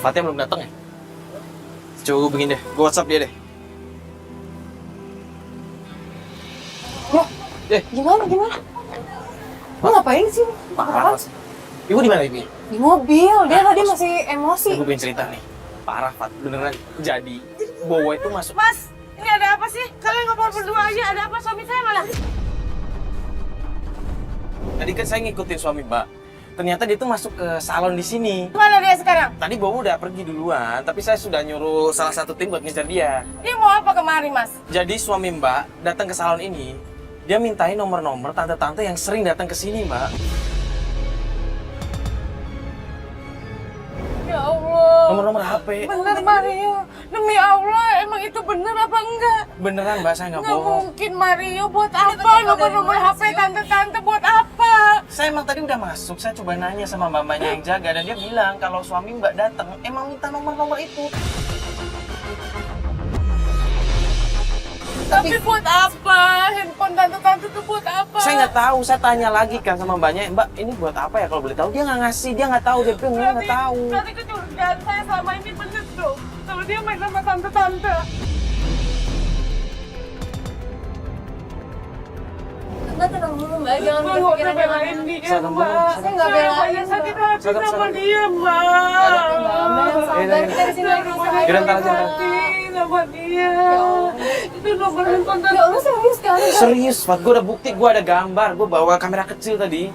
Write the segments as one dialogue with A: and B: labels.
A: Fatih belum datang ya? Coba gue begini deh, gue WhatsApp dia deh.
B: Gimana? Lu ngapain sih?
A: Parah. Ibu di mana Ibu?
B: Di mobil, dia tadi masih emosi.
A: Gue pengen cerita nih. Parah Fat, beneran. Jadi Bowo itu masuk.
C: Mas, ini ada apa sih? Kalian ngobrol berdua aja, ada apa? Suami saya malah.
A: Tadi kan saya ngikutin suami Mbak. Ternyata dia tuh masuk ke salon di sini.
C: Mana dia sekarang?
A: Tadi Bowo udah pergi duluan, tapi saya sudah nyuruh salah satu tim buat ngejar dia.
C: Dia mau apa kemari, Mas?
A: Jadi suami Mbak datang ke salon ini, dia mintain nomor-nomor tante-tante yang sering datang ke sini, Mbak.
C: Ya Allah.
A: Nomor-nomor HP.
C: Bener, Mario. Demi Allah, emang itu bener apa enggak?
A: Beneran, Mbak, saya nggak
C: Nggak
A: bohong.
C: mungkin, Mario. Buat apa nomor-nomor HP tante-tante? Buat apa?
A: Saya emang tadi udah masuk, saya coba nanya sama mbak-mbaknya yang jaga, dan dia bilang kalau suami Mbak datang, emang minta nomor-nomor itu.
C: Tapi buat apa? Handphone tante-tante itu buat apa?
A: Saya nggak tahu, saya tanya lagi kan sama mbaknya, Mbak ini buat apa ya kalau boleh tahu? Dia nggak ngasih, dia nggak tahu, dia bilang dia nggak tahu.
C: Berarti kecurigaan saya selama ini bener dong. Kalau dia main sama tante-tante.
B: Mbak tenang dulu Mbak, jangan
C: Mbak, nggak
B: pikiran
C: usah belain dia,
A: Salam,
C: Mbak.
B: Saya nggak belain, Mbak.
C: Sakit hati
A: Salam,
C: sama
A: salam.
C: dia, Mbak.
B: Mbak yang sabar, kita di sini lagi usaha.
A: Yaudah, ntar aja, ntar.
C: Hati sama dia. Itu nomor handphone
B: Ya Allah, serius sekali Mbak.
A: Serius, Fat, gue ada bukti, gue ada gambar, gue bawa kamera kecil tadi.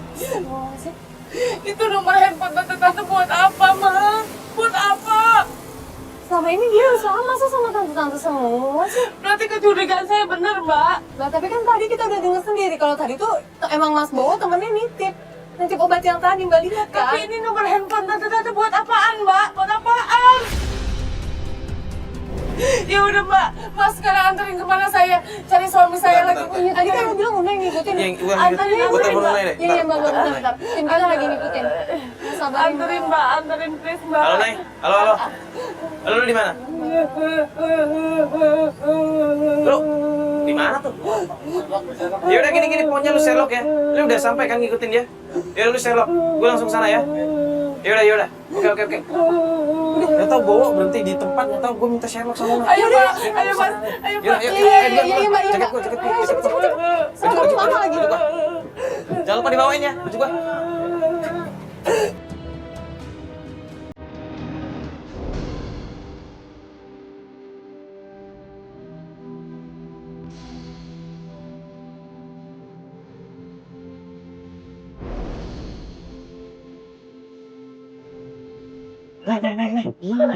C: Itu nomor handphone tante-tante buat apa, Ma? Buat apa?
B: Selama ini dia usaha masa sama tante-tante semua sih?
C: Berarti kecurigaan saya bener, Mbak.
B: Nah, tapi kan tadi kita udah dengar sendiri kalau tadi tuh emang Mas Bowo temennya nitip obat yang tadi Mbak lihat kan?
C: Tapi ini nomor handphone tante-tante buat apaan, Mbak? Buat apaan? Ya udah, Mbak. Mas sekarang anterin kemana saya? Cari suami saya lagi.
B: Iya, tadi kan lo bilang udah ngikutin.
A: Yang gue
B: Anterin,
A: gue telepon
B: Mbak.
A: Nay deh.
B: Iya, Mbak, bentar. Tim kita lagi ngikutin. Sabarin,
C: Anterin, Mbak. Anterin, please, Mbak.
A: Halo Nay, halo. Halo, lu di mana? Lu di mana tuh? Ya udah gini, pokoknya lu Sherlock ya. Lu udah sampai kan ngikutin dia? Ya lu Sherlock, gue langsung ke sana ya. Ya udah. Oke. Nggak tahu Bowo berhenti di tempat, nggak tahu gue minta Sherlock sama lu.
C: Ayo, Pak. Ayo, Mas. Ayo, Pak.
B: Iya, Mbak.
A: Jaket gue.
B: Sekarang kamu mana lagi?
A: Jangan lupa dibawain ya, baju gua. Nih, gimana?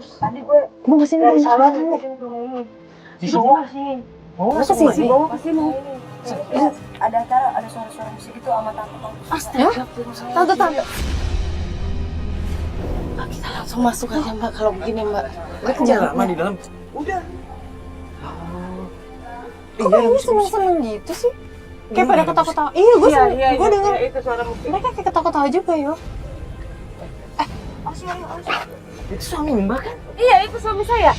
C: Tadi gue
B: Mau kesini dari
C: salah.
A: Di bawah.
B: Masa sih sih?
C: Pasti mau. Ada acara, ada suara-suara musik itu sama tante.
B: Astaga. Tante.
C: Mbak, kita langsung masuk aja, Mbak. Kalau begini, Mbak.
A: Udah lama di dalam.
C: Udah.
B: Kok kayaknya seneng-seneng gitu sih? Kayak pada ketawa-ketawa. Iya, gue denger.
C: Itu suara musik.
B: Mereka kayak ketawa-ketawa juga ya.
A: Itu suami Mbak kan?
C: Iya, itu suami saya.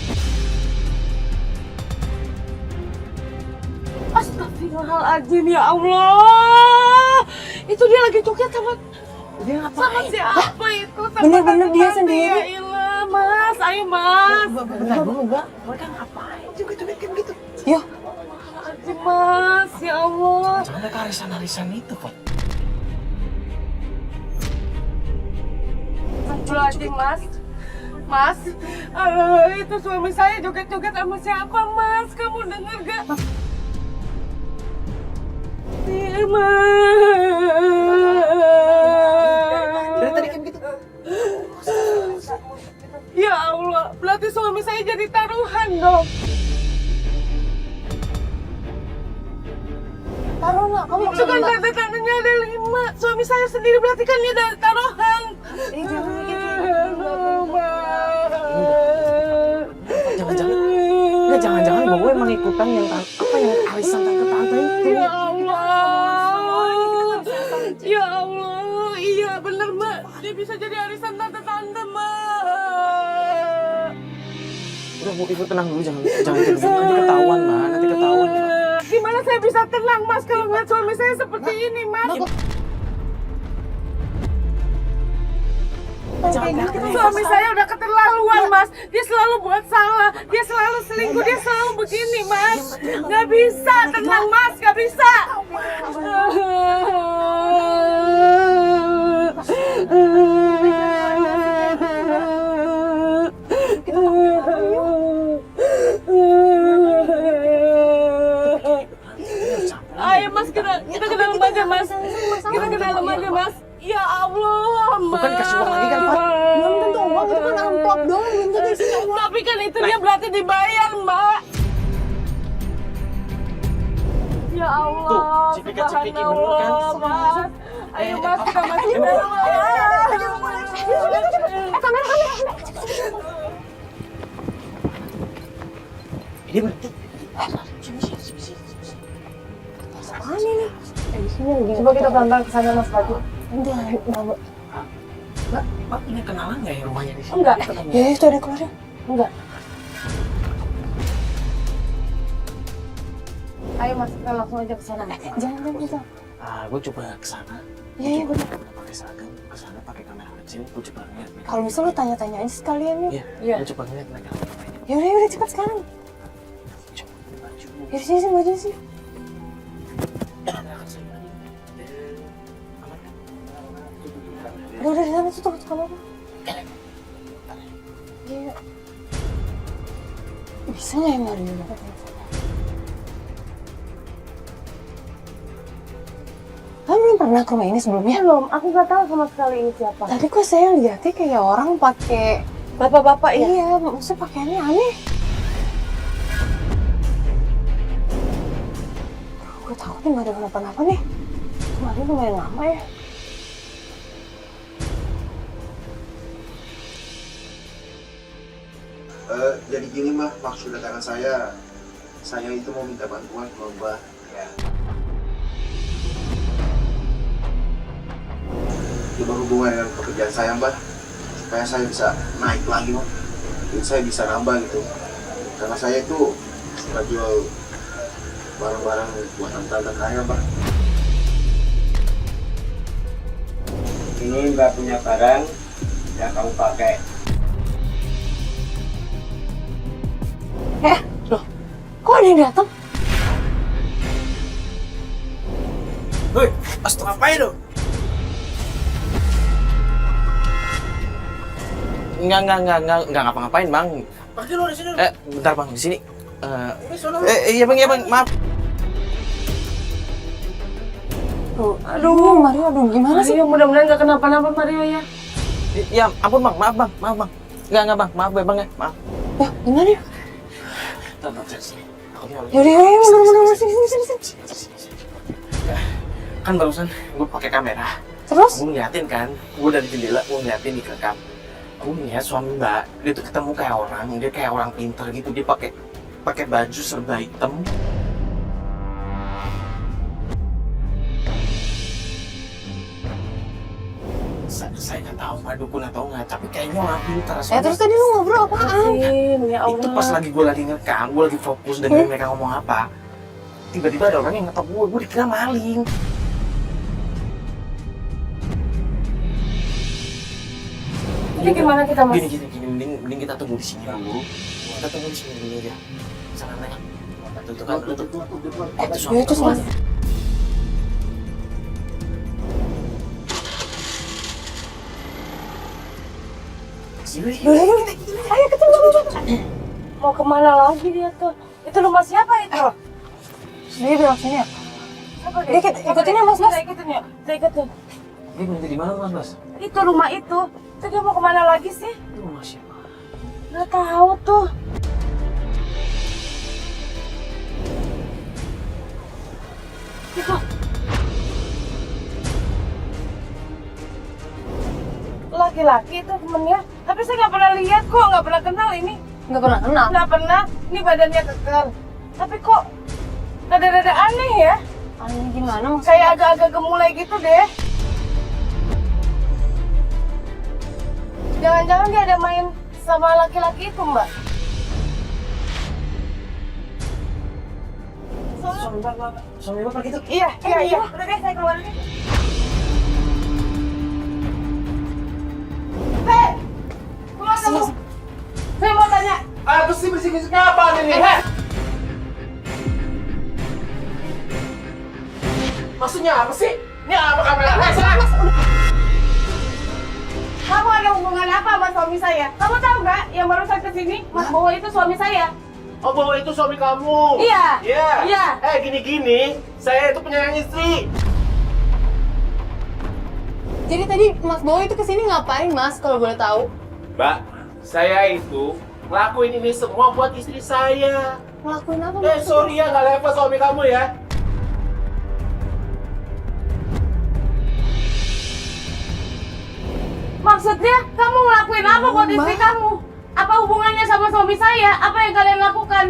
C: Astagfirullahaladzim, ya Allah. Itu dia lagi joget sama siapa itu? Sama
B: Bener-bener dia
C: tante-tante.
B: sendiri.
C: Ya ilah, Mas. Ayo, Mas.
A: Bentar dulu Mbak. Mereka ngapain joget-joget kayak gitu?
B: Ya,
C: Astagfirullahaladzim, Mas. Ya Allah.
A: Jangan mereka arisan-arisan itu, Pak.
C: Astagfirullahaladzim, Mas. Mas, itu suami saya joget-joget sama siapa, Mas? Kamu denger gak? Iya, Mas.
A: Dari tadi kan gitu.
C: Ya Allah, berarti suami saya jadi taruhan dong.
B: taruh lah. Kamu
C: Itu kan tanda-tandanya ada 5. Suami saya sendiri berarti kan dia ada taruhan.
B: jangan gitu.
A: Jangan-jangan Bowo emang ikutan yang arisan tante-tante itu.
C: Ya Allah. Ya Allah. Iya bener, Mbak. Dia bisa jadi arisan tante-tante, Mbak.
A: Udah Bu, Ibu tenang dulu, jangan kayak gitu. Nanti ketahuan, Mbak. Nanti ketahuan, Mbak.
C: Gimana saya bisa tenang, Mas, kalau ngeliat suami saya seperti ini, Mas?
B: kayak gini kita
C: Suami saya udah keterlaluan, Mas. Dia selalu buat salah. Dia selalu selingkuh. Dia selalu begini, Mas. Gak bisa, tenang, Mas. Gak bisa. Ayo, Mas, kita ke dalam aja, Mas. Kita ke dalam aja, Mas. Ya Allah, Mas.
A: Bukan kasih uang lagi kan, Pak?
B: belum tentu uang, itu kan amplop doang, belum tentu isinya uang.
C: Tapi kan itu dia berarti dibayar, Mbak. Ya Allah,
A: Tuh, cipika-cipiki bener kan?
C: subhanallah, Mas. Ayo, Mas, kita masuk ke dalam.
B: Kamera.
A: Ini berarti.
B: Apaan ini?
C: Coba kita pelan-pelan ke sana, Mas Batu.
B: Enggak,
A: Pak, ini kenalan nggak ya rumahnya di sini?
C: Enggak.
B: ya itu ada keluarnya.
C: Enggak. Ayo, Mas, kita langsung aja ke sana.
B: Jangan.
A: Gue coba ke sana.
B: Iya, bener.
A: Pakai seragam ke sana pakai kamera kecil. Gue coba ngeliat.
B: Kalau bisa lo tanya-tanya aja sekalian nih.
A: Iya. Gue coba ngeliat mereka ngapain.
B: Yaudah, cepat sekarang.
A: Coba pakai baju.
B: Yaudah, sini, baju sih. Udah di sana tutup kamera. Iya. Bisa nggak ya Mario? Kamu belum pernah ke rumah ini sebelumnya?
C: Belum, aku nggak tahu sama sekali ini siapa.
B: Tadi kok saya lihatnya kayak orang pakai
C: Bapak-bapak ya?
B: iya, maksudnya pakaiannya aneh. Gue takut nih nggak ada kenapa-napa nih. Kemarin lumayan lama ya.
D: Jadi gini Mbak, maksud kedatangan saya itu mau minta bantuan sama Mbak ya. Itu berhubungan dengan pekerjaan saya Mbak, supaya saya bisa naik lagi Mbak, jadi saya bisa nambah gitu. Karena saya itu suka jual barang-barang buatan tante saya Mbak.
E: Ini Mbak punya barang yang kamu pakai.
B: Kok ada yang datang?
A: Hei, astaga ngapain lo? Enggak ngapa-ngapain bang.
E: Pergi lo di sini.
A: Bentar bang, di sini.
E: Ini sono.
A: Iya bang, maaf.
B: Aduh, Mario, gimana sih?
C: Mario, mudah-mudahan nggak kenapa-napa, Mario ya.
A: Ya ampun bang, maaf bang. Enggak bang, maaf bang ya, maaf.
B: Ya, gimana ya?
A: Tonton sini.
B: Yaudah, bener-bener sini.
A: Kan barusan gue pakai kamera.
B: Terus?
A: Gue ngeliatin kan, gue dari jendela gue ngeliatin di kerekam. Gue ngeliat suami mbak, dia tuh ketemu kayak orang, dia kayak orang pintar gitu, dia pakai baju serba hitam. Saya nggak tahu mbak dukun atau nggak, tapi kayaknya orang pintar.
B: Ya terus tadi lu ngobrol apaan?
C: Ya Allah.
A: Itu pas gue lagi ngerekam, gue lagi fokus dengerin mereka ngomong apa. Tiba-tiba ada orang yang ngetok gue dikira maling.
C: Jadi gimana kita, Mas?
A: Gini, mending kita tunggu di sini dulu. Kita tunggu di sini dulu ya. Sana nanya. Tutup kan, tutup.
B: Ya itu Mas. Yaudah, ayo ketemu.
C: Mau kemana lagi dia tuh? Itu rumah siapa itu?
B: Dia bilang sini ya.
C: Siapa
B: Dia ikutin ya, Mas.
C: Kita ikutin ya. Kita ikutin.
A: Dia berhenti di mana mas?
C: Itu rumah itu. Itu dia mau kemana lagi sih?
A: Itu rumah siapa?
C: Nggak tahu tuh. Itu. Laki-laki itu temennya. Tapi saya nggak pernah lihat kok, nggak pernah kenal ini.
B: Nggak pernah kenal.
C: Nggak pernah. Ini badannya kekar. Tapi kok rada-rada aneh ya?
B: Aneh gimana Mas?
C: Kayak agak-agak gemulai gitu deh. Jangan-jangan dia ada main sama laki-laki itu, Mbak?
A: Suami bapak gitu?
C: Iya. Udah deh, saya keluar deh. kamu? Saya mau tanya.
F: Apa sih berisik-berisik apa ini? Heh? Maksudnya apa sih? Ini apa kamera?
C: Kamu ada hubungan apa sama suami saya? Kamu tahu nggak yang barusan kesini? Mas Bowo itu suami saya.
F: Oh, bahwa itu suami kamu.
C: Iya.
F: Iya.
C: Iya.
F: Gini-gini, saya itu penyayang istri.
B: Jadi tadi Mas Bowo itu kesini ngapain Mas kalau boleh tahu?
F: Mbak, saya itu ngelakuin ini semua buat istri saya.
B: Ngelakuin apa Mas?
F: Sorry ya, nggak level suami kamu ya.
C: Maksudnya kamu ngelakuin apa buat istri kamu? Apa hubungannya sama suami saya? Apa yang kalian lakukan?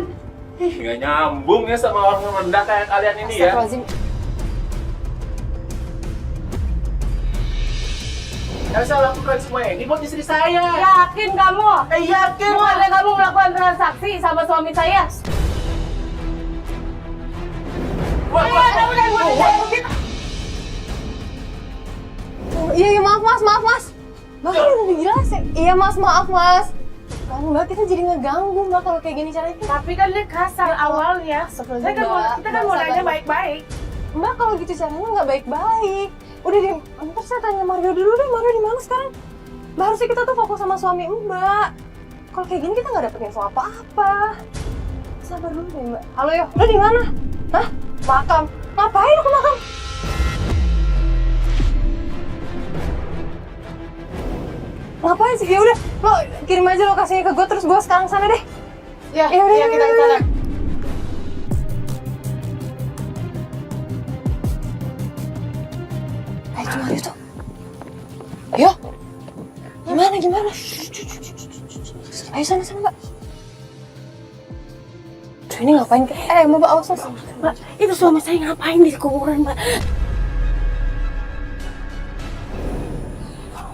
F: Ih, nggak nyambung ya sama orang yang rendah kayak kalian ini ya.
B: Astagfirullahaladzim.
F: Yang saya lakukan semua ini buat istri saya.
C: Yakin kamu?
F: Yakin lah.
C: Bukannya kamu melakukan transaksi sama suami saya? Iya, kamu udah buat saya begitu.
B: Iya, maaf Mas. Mbak kan udah dijelasin. Iya Mas, maaf Mas. Kamu Mbak, kita jadi ngeganggu Mbak kalau kayak gini caranya.
C: Tapi kan dia kasar awalnya. Kita kan mau nanya baik-baik.
B: Mbak kalau gitu caranya nggak baik-baik. Udah deh, ntar saya tanya Mario dulu deh. Mario di mana sekarang? Mbak harusnya kita tuh fokus sama suami Mbak. Kalau kayak gini kita nggak dapet info apa-apa. Sabar dulu deh Mbak. Halo yo, lo di mana? Hah? Makam? Ngapain aku makam? Ngapain sih? Ya udah, lo kirim aja lokasinya ke gue terus gue sekarang sana deh.
C: Ya,
B: udah,
C: ya kita ke sana.
B: Ayo tuh Mario tuh. Ayo. Gimana? Ayo sana Mbak. Tuh ini ngapain? Mbak awas Mas.
C: Mbak, itu suami saya ngapain di kuburan, Mbak?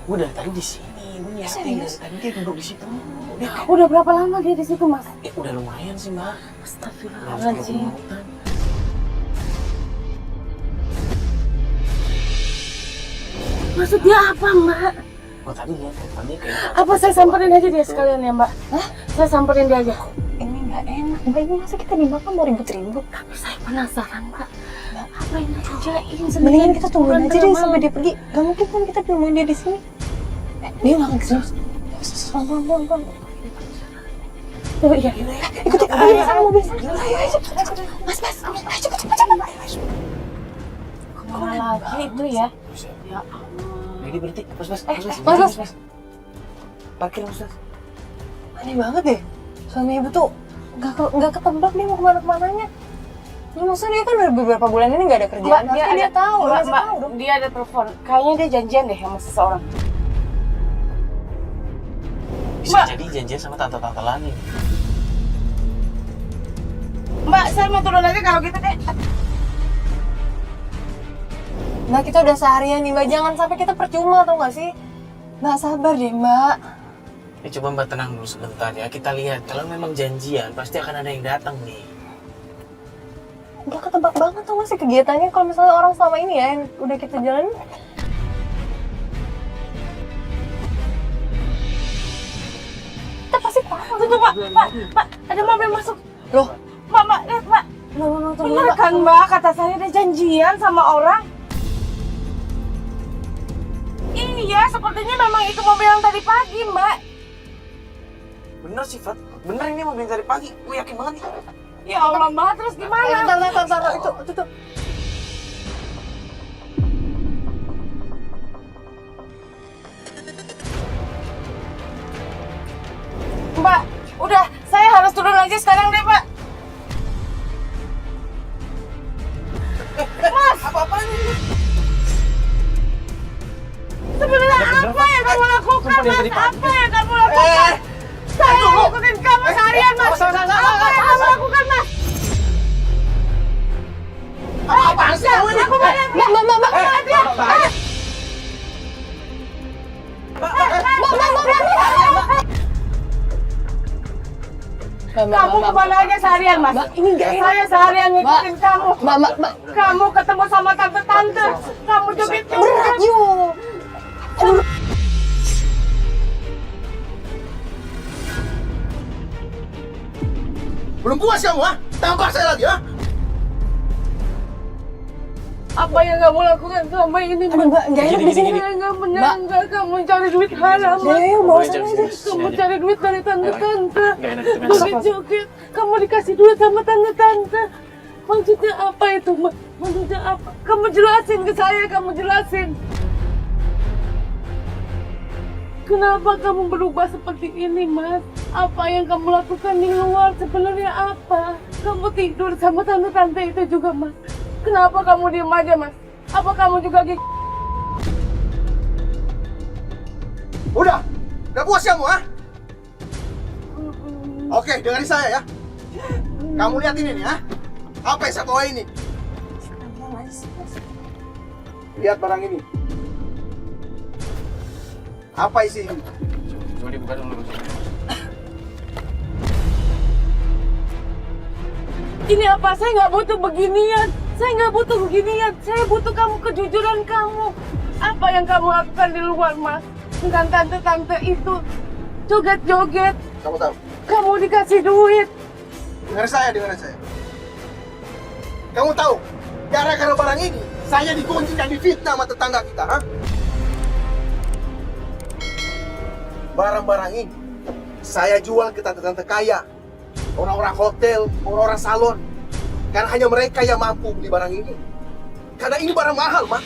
A: Udah tadi di sini.
B: Serius?
A: Tadi dia duduk di situ.
C: Udah berapa lama dia di situ, Mas?
A: Udah lumayan sih, Mbak.
C: Astagfirullahaladzim. Maksudnya apa, Mbak?
A: Oh, tadi lihat tadi kayak
C: Apa saya samperin aja dia sekalian ya, Mbak? Hah? Saya samperin dia aja.
B: Ini nggak enak. Mbak, ini masa kita di makam mau ribut-ribut?
C: Tapi saya penasaran, Mbak. Apa yang dia kerjain?
B: Mendingan kita tungguin aja deh sampai dia pergi. Gak mungkin kan kita tungguin dia di sini. Dia nggak akan kesini. Bang.
C: Oh iya.
B: Ikutin mobil sana, mobil sana. Ayo. Mas, ayo cepet.
C: Kemana lagi itu ya? Ya
A: Ini berhenti. Mas. Parkir, Mas.
B: Aneh banget deh. Suami ibu tuh nggak ketebak dia mau kemana-kemananya. Ya, maksudnya dia kan udah beberapa bulan ini nggak ada kerjaan. Pasti dia tahu.
C: Mbak, dia ada telepon. Kayaknya dia janjian deh sama seseorang.
A: Bisa jadi janjian sama tante-tante lagi.
C: Mbak, saya mau turun aja kalau gitu deh.
B: Mbak, kita udah seharian nih Mbak. Jangan sampai kita percuma, tau nggak sih? Mbak, sabar deh Mbak.
A: Coba Mbak tenang dulu sebentar ya. Kita lihat kalau memang janjian pasti akan ada yang datang nih.
B: Udah ketebak banget tau nggak sih kegiatannya kalau misalnya orang selama ini ya yang udah kita jalanin. Kita pasti tahu.
C: Tunggu, Pak, ada mobil masuk.
B: Loh,
C: Mbak, lihat, Mbak. Bener kan, Mbak? Kata saya ada janjian sama orang. Iya, sepertinya memang itu mobil yang tadi pagi, Mbak.
A: Bener sih, Fat. Bener ini mobil yang tadi pagi. Gue yakin banget nih.
C: Ya Allah, Mbak, terus gimana?
B: Bentar, itu.
C: Mbak, udah, saya harus turun aja sekarang deh, Pak. Mas!
A: Apa-apaan ini?
C: Sebenarnya apa yang kamu lakukan, Mas? Apa yang kamu lakukan? Saya ngikutin kamu seharian, Mas. Apa yang kamu lakukan, Mas?
F: Apaan sih kamu ini?
C: Aku mau lihat.
B: Mbak.
C: Kamu kemana aja seharian, Mas?
B: Mbak, ini nggak enak.
C: Saya seharian ngikutin kamu.
B: Mbak.
C: Kamu ketemu sama tante-tante. Kamu
B: Berat,
C: jubit-jubit.
B: yuk.
D: Belum puas kamu, ha? Tampar saya lagi, ha?
C: Apa yang kamu lakukan selama ini, Mas?
B: Aduh, Mbak, nggak enak di sini.
C: Saya nggak menyangka kamu cari duit haram, Mas.
B: Ayo, bawa sana aja.
C: Kamu cari duit dari tante-tante.
A: Nggak enak dengan
C: Joget-joget. Kamu dikasih duit sama tante-tante. Maksudnya apa itu, Mas? Maksudnya apa? Kamu jelasin ke saya, kamu jelasin. Kenapa kamu berubah seperti ini, Mas? Apa yang kamu lakukan di luar sebenarnya apa? Kamu tidur sama tante-tante itu juga, Mas. Kenapa kamu diem aja, Mas? Apa kamu juga
D: Udah puas kamu, ha? Oke, dengerin saya ya. Kamu lihat ini nih, ha? Apa yang saya bawa ini? Lihat barang ini. Apa isi ini?
A: Coba dibuka dulu.
C: Ini apa? Saya nggak butuh beginian. Saya nggak butuh beginian. Saya butuh kamu, kejujuran kamu. Apa yang kamu lakukan di luar, Mas? Dengan tante-tante itu joget-joget.
D: Kamu tahu?
C: Kamu dikasih duit.
D: Dengerin saya. Kamu tahu? Gara-gara barang ini, saya digunjing dan difitnah sama tetangga kita, ha? Barang-barang ini, saya jual ke tante-tante kaya, orang-orang hotel, orang-orang salon. Karena hanya mereka yang mampu beli barang ini. Karena ini barang mahal, Mak.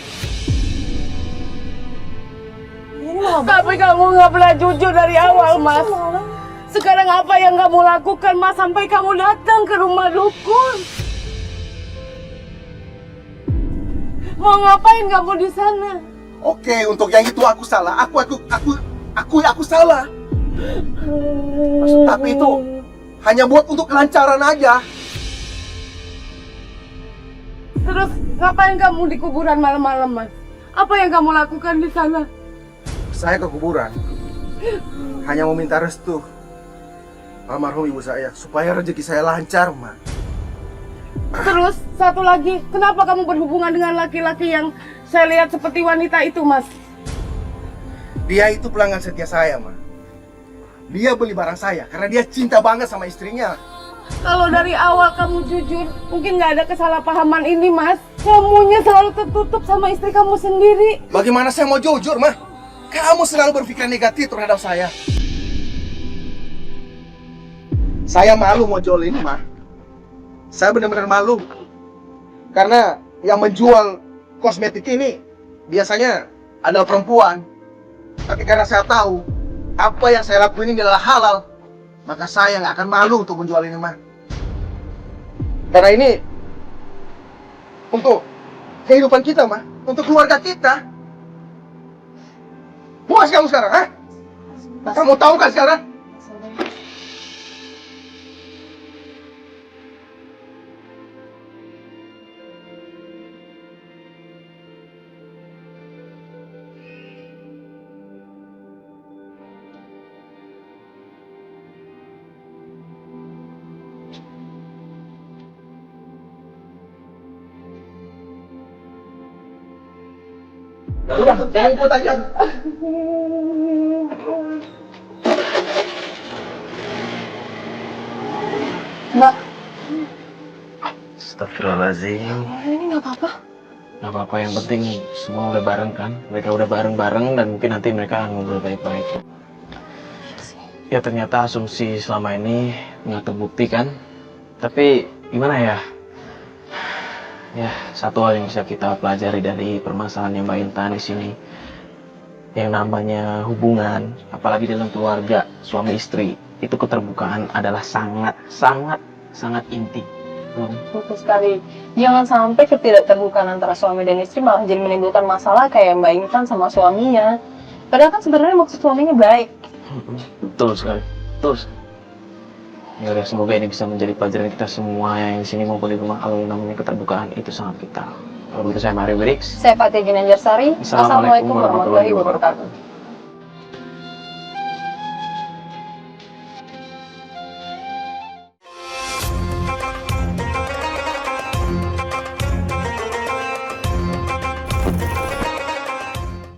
C: Tapi kamu nggak pernah jujur dari awal, Mas. Sekarang apa yang kamu lakukan, Mas, sampai kamu datang ke rumah dukun? Mau ngapain kamu di sana?
D: Oke, untuk yang itu aku salah. Aku salah. Tapi itu hanya buat untuk kelancaran aja.
C: Terus ngapain kamu di kuburan malam-malam, Mas? Apa yang kamu lakukan di sana?
D: Saya ke kuburan hanya mau minta restu almarhum ibu saya supaya rezeki saya lancar, Ma.
C: Terus satu lagi, kenapa kamu berhubungan dengan laki-laki yang saya lihat seperti wanita itu, Mas?
D: Dia itu pelanggan setia saya, Ma. Dia beli barang saya karena dia cinta banget sama istrinya.
C: Kalau dari awal kamu jujur, mungkin nggak ada kesalahpahaman ini, Mas. Kamunya selalu tertutup sama istri kamu sendiri.
D: Bagaimana saya mau jujur, Ma? Kamu selalu berpikiran negatif terhadap saya. Saya malu mau jual ini, Ma. Saya benar-benar malu. Karena yang menjual kosmetik ini biasanya adalah perempuan. Tapi karena saya tahu apa yang saya lakukan ini adalah halal, maka saya nggak akan malu untuk menjual ini, Ma. Karena ini untuk kehidupan kita, Ma. Untuk keluarga kita. Puas kamu sekarang, ha? Kamu tahu kan sekarang? Udah, jangan ikut aja.
B: Mbak,
A: Astagfirullahaladzim.
B: ini nggak apa-apa.
A: Nggak apa-apa, yang penting semua udah bareng kan. Mereka udah bareng-bareng dan mungkin nanti mereka ngobrol baik-baik. Ya ternyata asumsi selama ini nggak terbukti kan. Tapi gimana ya? Ya, satu hal yang bisa kita pelajari dari permasalahan yang Mbak Intan di sini, yang namanya hubungan, apalagi dalam keluarga suami istri, itu keterbukaan adalah sangat inti.
B: Betul sekali. Jangan sampai ketidakterbukaan antara suami dan istri malah jadi menimbulkan masalah kayak Mbak Intan sama suaminya. Padahal kan sebenarnya maksud suaminya baik.
A: Betul sekali. Ya udah, semoga ini bisa menjadi pelajaran kita semua yang di sini maupun di rumah. Kalau namanya keterbukaan itu sangat vital. Kalau begitu saya Mario Brix.
B: Saya Fatia Ginanjarsari. Assalamualaikum warahmatullahi wabarakatuh.